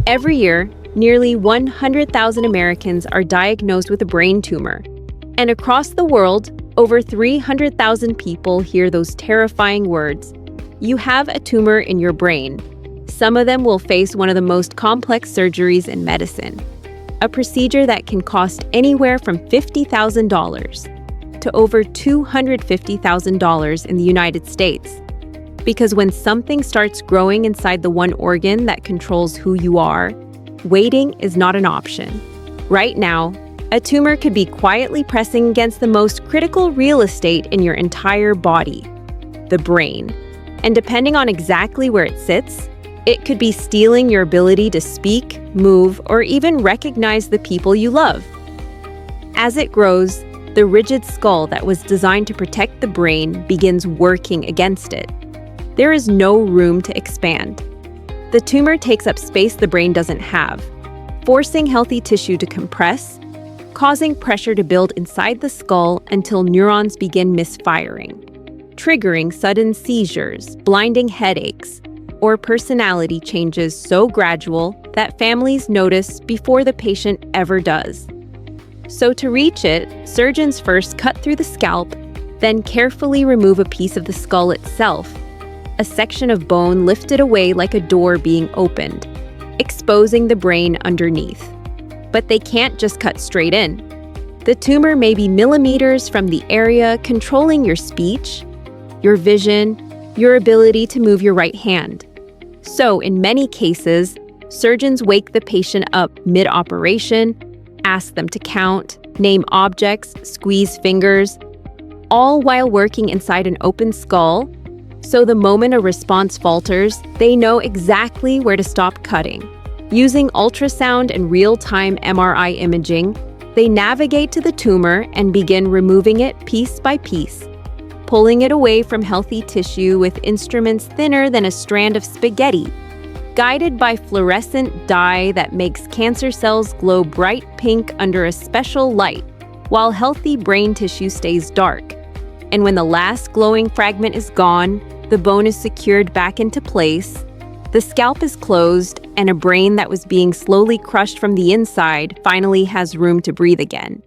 Every year, nearly 100,000 Americans are diagnosed with a brain tumor. And across the world, over 300,000 people hear those terrifying words, "You have a tumor in your brain." Some of them will face one of the most complex surgeries in medicine, a procedure that can cost anywhere from $50,000 to over $250,000 in the United States. Because when something starts growing inside the one organ that controls who you are, waiting is not an option. Right now, a tumor could be quietly pressing against the most critical real estate in your entire body, the brain. And depending on exactly where it sits, it could be stealing your ability to speak, move, or even recognize the people you love. As it grows, the rigid skull that was designed to protect the brain begins working against it. There is no room to expand. The tumor takes up space the brain doesn't have, forcing healthy tissue to compress, causing pressure to build inside the skull until neurons begin misfiring, triggering sudden seizures, blinding headaches, or personality changes so gradual that families notice before the patient ever does. So to reach it, surgeons first cut through the scalp, then carefully remove a piece of the skull itself, a section of bone lifted away like a door being opened, exposing the brain underneath. But they can't just cut straight in. The tumor may be millimeters from the area controlling your speech, your vision, your ability to move your right hand. So, in many cases, surgeons wake the patient up mid-operation, ask them to count, name objects, squeeze fingers, all while working inside an open skull. So the moment a response falters, they know exactly where to stop cutting. Using ultrasound and real-time MRI imaging, they navigate to the tumor and begin removing it piece by piece, pulling it away from healthy tissue with instruments thinner than a strand of spaghetti, guided by fluorescent dye that makes cancer cells glow bright pink under a special light, while healthy brain tissue stays dark. And when the last glowing fragment is gone, the bone is secured back into place, the scalp is closed, and a brain that was being slowly crushed from the inside finally has room to breathe again.